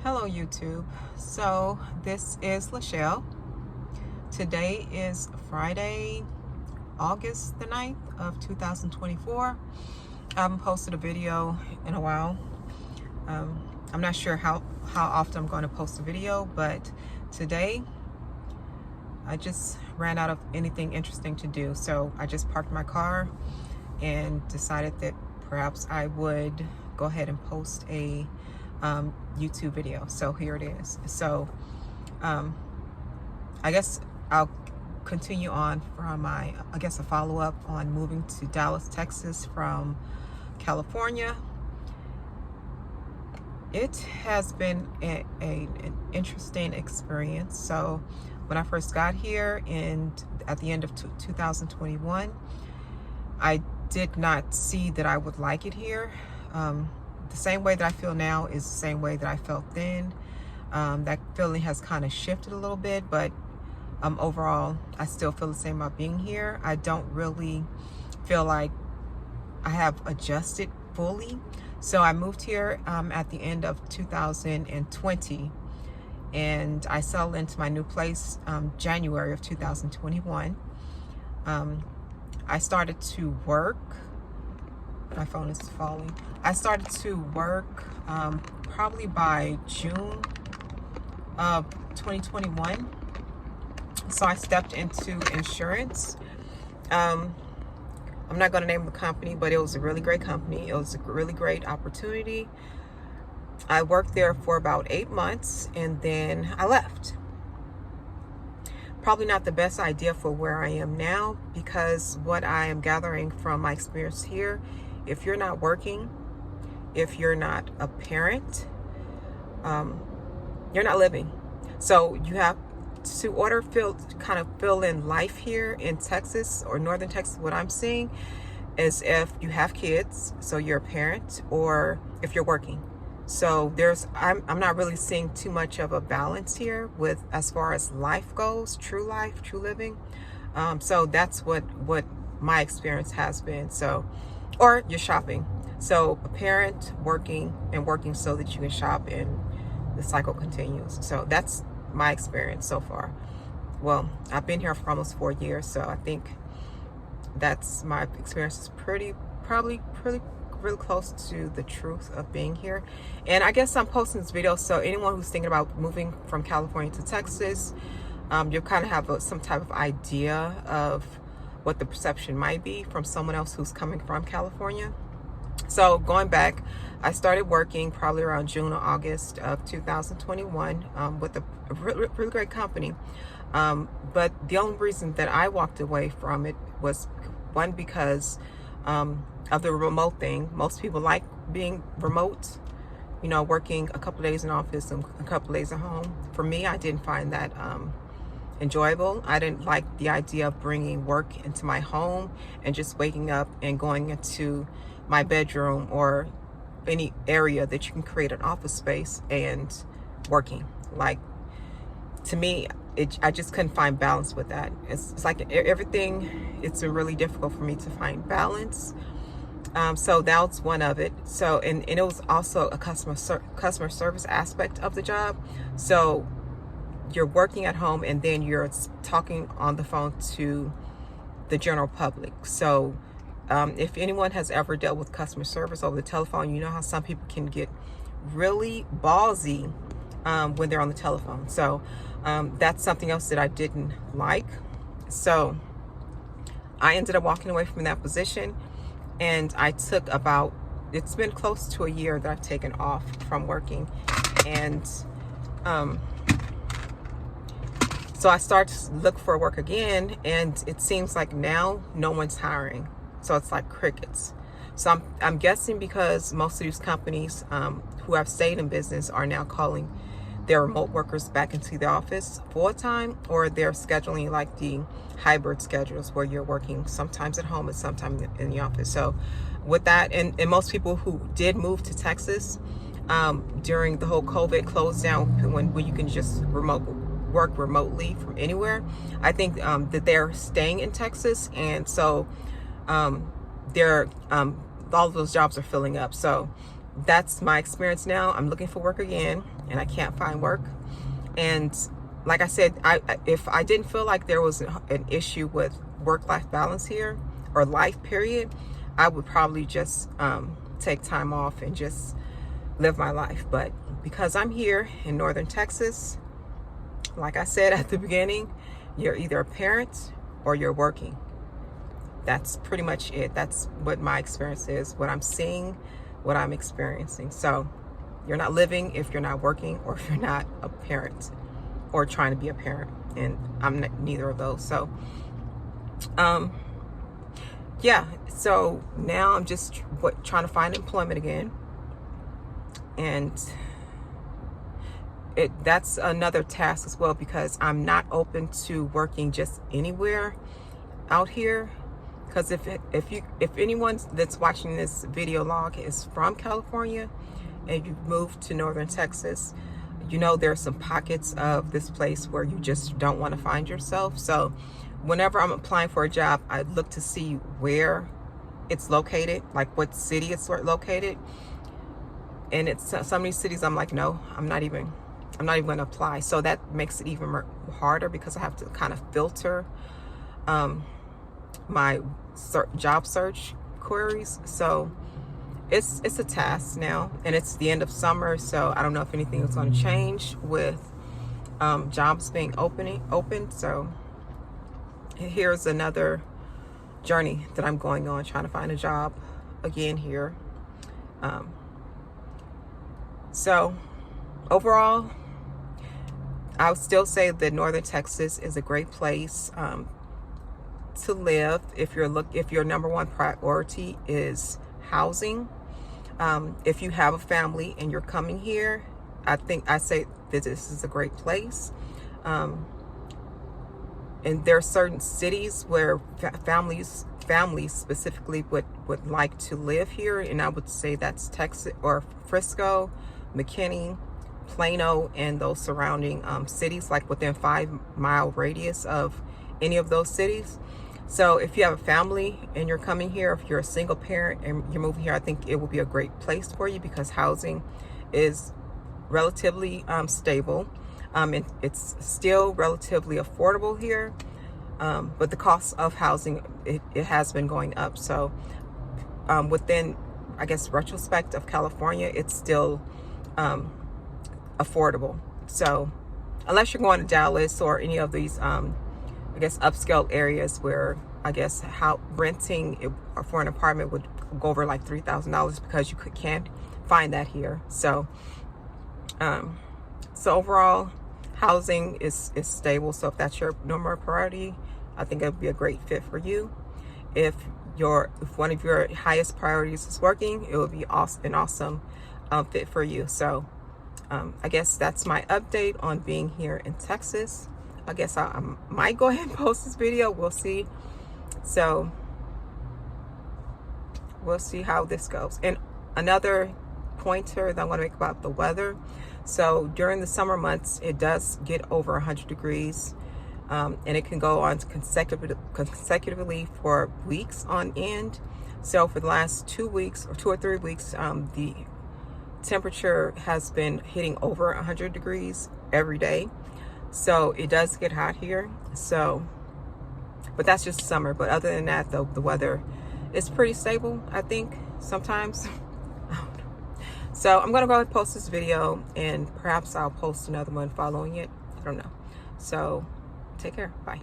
Hello YouTube. So this is Lachelle. Today is Friday, August the 9th of 2024. I haven't posted a video in a while. I'm not sure how often I'm going to post a video, but today I just ran out of anything interesting to do. So I just parked my car and decided that perhaps I would go ahead and post a YouTube video. So here it is. So I guess I'll continue on from my, a follow-up on moving to Dallas, Texas from California. It has been an interesting experience. So when I first got here at the end of 2021, I did not see that I would like it here. The same way that I feel now is the same way that I felt then. That feeling has kind of shifted a little bit, but overall, I still feel the same about being here. I don't really feel like I have adjusted fully. So I moved here at the end of 2020, and I settled into my new place January of 2021. I started to work. My phone is falling. I started to work probably by June of 2021. So I stepped into insurance. I'm not going to name the company, but it was a really great company. It was a really great opportunity. I worked there for about 8 months and then I left. Probably not the best idea for where I am now, because what I am gathering from my experience here, if you're not working, if you're not a parent, you're not living. So you have to kind of fill in life here in Texas or Northern Texas. What I'm seeing is if you have kids, so you're a parent, or if you're working. So I'm not really seeing too much of a balance here with as far as life goes, true life, true living. So that's what my experience has been. So, or you're shopping. So a parent working so that you can shop and the cycle continues. So that's my experience so far. Well, I've been here for almost 4 years, so I think that's my experience is probably really close to the truth of being here. And I guess I'm posting this video so anyone who's thinking about moving from California to Texas, you kind of have some type of idea of what the perception might be from someone else who's coming from California. So going back, I started working probably around June or August of 2021 with a really great company. But the only reason that I walked away from it was, one, because of the remote thing. Most people like being remote, you know, working a couple of days in office and a couple of days at home. For me, I didn't find that enjoyable. I didn't like the idea of bringing work into my home and just waking up and going into my bedroom or any area that you can create an office space and working. Like, to me, I just couldn't find balance with that. It's like everything, it's been really difficult for me to find balance. So that was one of it. So, and it was also a customer service aspect of the job. So you're working at home and then you're talking on the phone to the general public. So if anyone has ever dealt with customer service over the telephone, you know how some people can get really ballsy when they're on the telephone. So that's something else that I didn't like. So I ended up walking away from that position, and I took it's been close to a year that I've taken off from working. And so I started to look for work again, and it seems like now no one's hiring. So it's like crickets. So I'm guessing because most of these companies who have stayed in business are now calling their remote workers back into the office full time, or they're scheduling like the hybrid schedules where you're working sometimes at home and sometimes in the office. So with that, and most people who did move to Texas during the whole COVID close down, when you can just work remotely from anywhere, I think that they're staying in Texas, and so all of those jobs are filling up. So that's my experience now. I'm looking for work again. and I can't find work. And like I said, if I didn't feel like there was an issue with work-life balance here, or life period, I would probably just take time off and just live my life. But because I'm here in Northern Texas, like I said at the beginning, you're either a parent or you're working. That's pretty much it. That's what my experience is, what I'm seeing, what I'm experiencing. So you're not living if you're not working, or if you're not a parent or trying to be a parent. And I'm neither of those. So yeah, so now I'm just trying to find employment again. And that's another task as well, because I'm not open to working just anywhere out here. Because if anyone that's watching this video log is from California and you moved to Northern Texas, you know there's some pockets of this place where you just don't want to find yourself. So whenever I'm applying for a job, I look to see where it's located, like what city it's located. And it's some of these cities I'm like, no, I'm not even going to apply. So that makes it even harder, because I have to kind of filter my job search queries. So it's a task now, and it's the end of summer, so I don't know if anything is going to change with jobs being open. So here's another journey that I'm going on, trying to find a job again here. So overall, I would still say that Northern Texas is a great place to live if your number one priority is housing. If you have a family and you're coming here, I say that this is a great place. And there are certain cities where families specifically would like to live here, and I would say that's Texas, or Frisco, McKinney, Plano, and those surrounding cities, like within 5-mile radius of any of those cities. So if you have a family and you're coming here, if you're a single parent and you're moving here, I think it will be a great place for you, because housing is relatively stable. And it's still relatively affordable here, but the cost of housing, it has been going up. So within, I guess, retrospect of California, it's still affordable. So unless you're going to Dallas or any of these I guess upscale areas where I guess how renting for an apartment would go over like $3,000, because you can't find that here. So so overall, housing is stable. So if that's your number one priority, I think it would be a great fit for you. If one of your highest priorities is working, it would be an awesome fit for you. So I guess that's my update on being here in Texas. I guess I might go ahead and post this video. We'll see. So we'll see how this goes. And another pointer that I'm going to make about the weather. So during the summer months, it does get over 100 degrees. And it can go on consecutively for weeks on end. So for the last 2 weeks, or 2 or 3 weeks, the temperature has been hitting over 100 degrees every day. So it does get hot here. So, but that's just summer. But other than that, though, the weather is pretty stable, I think, sometimes. So I'm going to go ahead and post this video, and perhaps I'll post another one following it. I don't know. So take care. Bye.